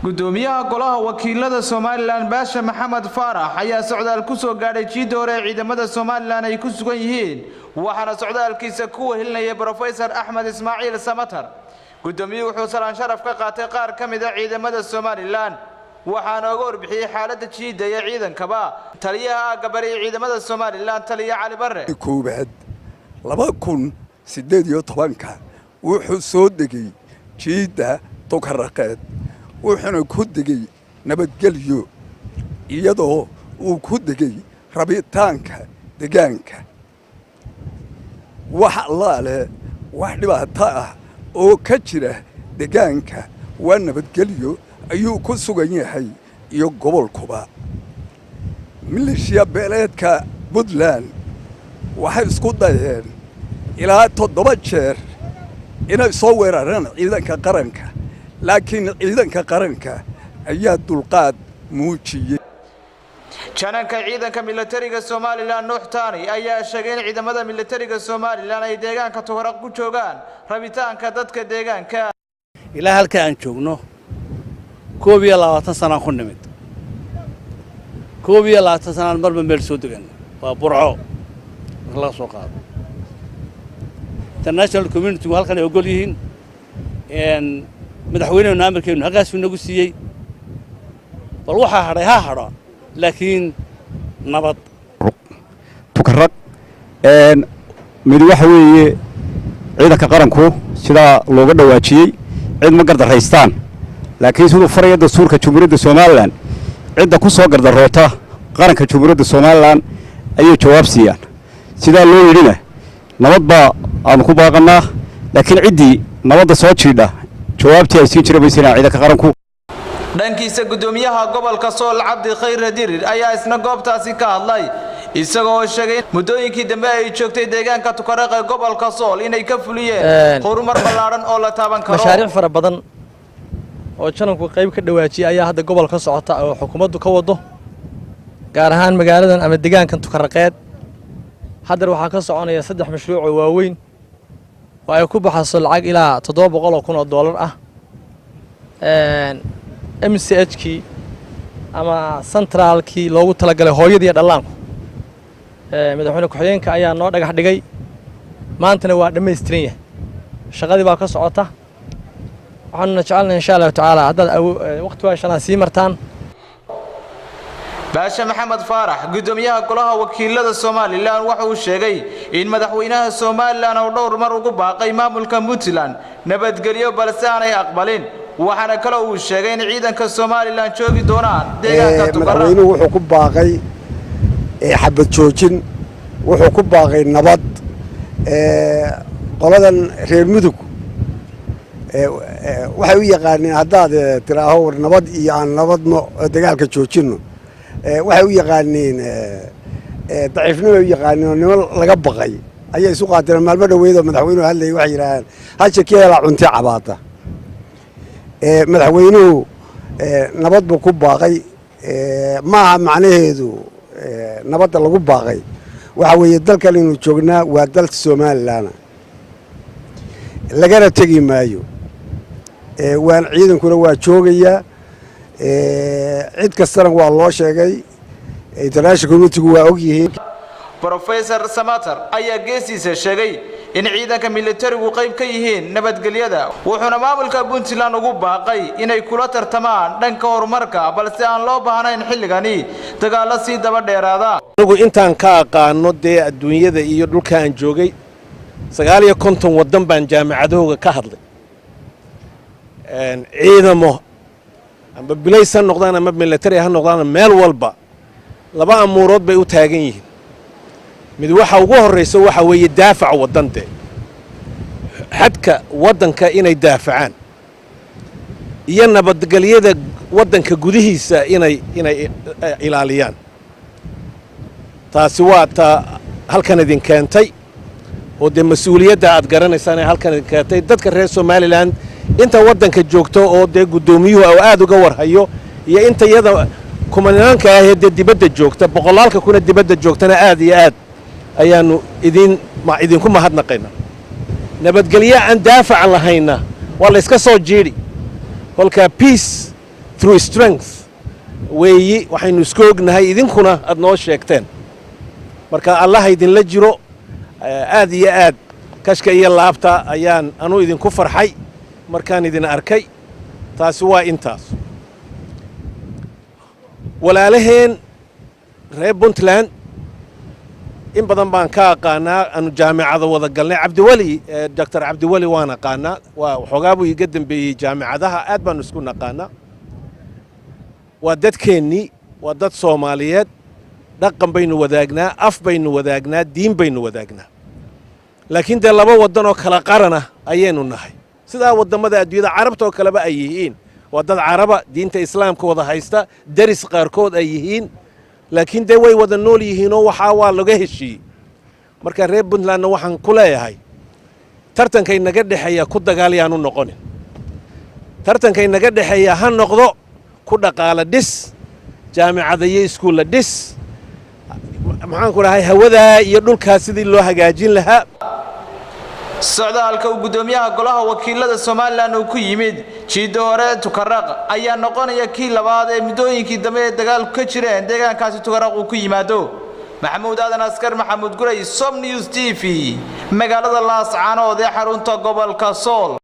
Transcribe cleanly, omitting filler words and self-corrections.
gudoomiyaha golaha wakiilada Soomaaliland Baasha Maxamed Faarax ayaa socdaal ku soo gaadhay jiidoore ciidamada Soomaaliland ay ku sugan yihiin waxaana socdaalkiisa ku wehelinaya Professor Axmed Ismaaciil Samatar gudoomiyuhu wuxuu salaan sharaf ka qaatay qaar ka mid ah ciidamada Soomaaliland waxaana uga warbixiyay xaaladda jiida iyo ciidankaba taliyaha gabari ciidamada Soomaaliland taliya Cali Barre koobaad 2018 wuxuu soo degay jiida Tukaraqeed wuxuuna ku degay nabadgelyo iyadoo uu ku degay rabitaanka deegaanka wax allaale wax dhibaato ah oo ka jira deegaanka waa nabadgelyo ayuu ku sugan yahay iyo gobolkuba milishiya beeleedka Puntland waxay isku dayeen ilaa 7 jeer inay soo weeraraan ciidanka qaranka laakiin ciidanka qaranka ayaa dulqaad muujiyay jananka ciidanka militariga Soomaaliland Nuuxtaani ayaa sheegay in ciidamada militariga Soomaaliland ay deegaanka Tukaraq ku joogaan rabitaanka dadka deegaanka ilaa halka aan joogno 22 sano ku nimid 22 sano marba meel soo degan waa burco la soo qaado international community halkan ay ogol yihiin madaxweynaha amarkeenu halkaas uu nagu siiyay bal waxa haray ha haro laakiin nabad Tukaraq mid waxa weeye ciidanka qaranku sida looga dhawaajiyay cid ma gardaraystaan laakiin sidoo farayada suurka Jamhuuriyadda Soomaaliland cidda ku soo gardaroota qaranka Jamhuuriyadda Soomaaliland ayay jawaab siiyaan sida loo yirina nabad ba aan ku baaqnaa laakiin cidii nabadda soo jiidha jawaabtii ay sii jiraysan ciidanka qaranku dhankiisa gudoomiyaha gobolka Sool Cabdi Khayr Dirir ayaa isna goobtaasi ka hadlay isagoo sheegay mudooyinkii dambe ay joogtay deegaanka Tukaraq ee gobolka Sool inay ka fuliyeen horumar ballaaran oo la taaban karo mashaariic fara badan oo jananku qayb ka dhawaajiyay ayaa hadda gobolka socota oo xukuumaddu ka wado gaar ahaan magaaladan ama deegaankan Tukaraqeed hadda waxa ka soconaya 3 mashruuc oo waaweyn oo ay ku baxayso lacag ilaa $700,000 ah MCH ama centralkii loogu talagalay hooyadii dhallaanku madaxweyne ku-xigeenka ayaa noo dhagax dhigay maantana waa dhameystiran yahay shaqadii baa ka socota waxaanu jecelnahay insha Allah taala hadda waqti waa shanaa sii martaan Baasha Maxamed Faarax gudoomiyaha golaha wakiilada Soomaaliland waxa uu sheegay in madaxweynaha Soomaaliland uu dhowr mar ugu baaqay maamulka Puntland nabadgelyo balse aanay aqbalin waxaana kale uu sheegay in ciidanka Soomaaliland joogi doonaan deegaanka Tukaraq madaxweynuhu wuxuu ku baaqay xabad joojin wuxuu ku baaqay nabad qoladan reer mudug waxay u yaqaaneen haddaad tiraaho war nabad iyo aan nabadno dagaalka joojino waxay u yaqaaneen daciifnimo u yaqaaneen niman laga baqay ayay isu qaateen maalmo dhaweedo madaxweynuhu hadlayay waxay yiraahdeen haja keela cunti cabaata madaxweynuhu nabad buu ku baaqay maaha macnaheedu nabadda lagu baaqay waxa weeye dalkan inuu joognaa waa dalka Soomaaliland lagana tagi maayo waan ciidankuna waa joogaya cid kastana waa loo sheegay international community waa og yihiin Professor Samatar ayaa geesiisa sheegay in ciidanka militarigu qayb ka yihiin nabadgelyada wuxuuna maamulka Puntland ugu baaqay inay kula tartamaan dhanka horumarka balse aan loo baahnayn xilligani dagaalo si daba dheeraada anigu intaan ka aqaano dee adduunyada iyo dhulka aan joogay 59 wadan baan jaamacadooga ka hadlay ciidamo amba bilaysan noqdaan ama military ha noqdaan meel walba laba amuurood bay u taagan yihiin mid waxa ugu horeysa waxa weeye daafac wadante xadka wadanka inay daafacaan iyo nabadgelyada wadanka gudihiisa inay ilaaliyaan taasi waa ta halkan idin keentay oo de mas'uuliyadda aad garanaysaan halkan idin keentay dadka reer Soomaaliland inta wadanka joogto oo de gudoomiyuhu aad uga warhayo iyo inta yada kumanaanka ah ee dibadda joogta boqolaalka kuna dibadda joogtana aad iyo aad ayaanu idinku mahadnaqayna nabadgelyo aan daafac lahayna waa la iska soo jeedi kolka peace through strength weeyi waxaynu isku ognahay idinkuna aad noo sheegteen marka allah idinla jiro aad iyo aad kashka iyo laabta ayaan anu idinku farxay markaan idin arkay taasi waa intaas walaalaheen reer Puntland in badan baan ka aqaanaa anu jaamacada wada galnay Cabdiwali Dr. Cabdiwali waan aqaanaa waa xogaabu iga dambeeyay jaamacadaha aad baan isku naqaanaa waa dadkeenni waa dad Soomaaliyeed dhaqan baynu wadaagnaa af baynu wadaagnaa diin baynu wadaagnaa laakiin de laba wadan oo kala qarana ayaynu nahay sida wadamada adduunyada carabta oo kaleba ay yihiin waa dad caraba diinta islaamka wada haysta daris qaarkood ay yihiin laakiin de way wada nool yihiin oo waxa waa laga heshiiyay marka reer Puntland waxaan ku leeyahay tartankay naga dhaxeeya ku dagaalayaanu noqonin tartankay naga dhaxeeya ha noqdo ku dhaqaala dhis jaamacada iyo iskuul dhis maxaan ku rahay hawada iyo dhulka sidii loo hagaajin lahaa socdaalka gudoomiyaha golaha wakiilada Soomaaliland uu ku yimid Jiidoore Tukaraq ayaa noqonaya kii labaad ee midooyinkii dambe ee dagaalku ka jireen deegaankaasi Tukaraq uu ku yimaado Maxamuud Aadan Askar Maxamuud Guray Som News TV magaalada Laascaanood ee xarunta gobolka Sool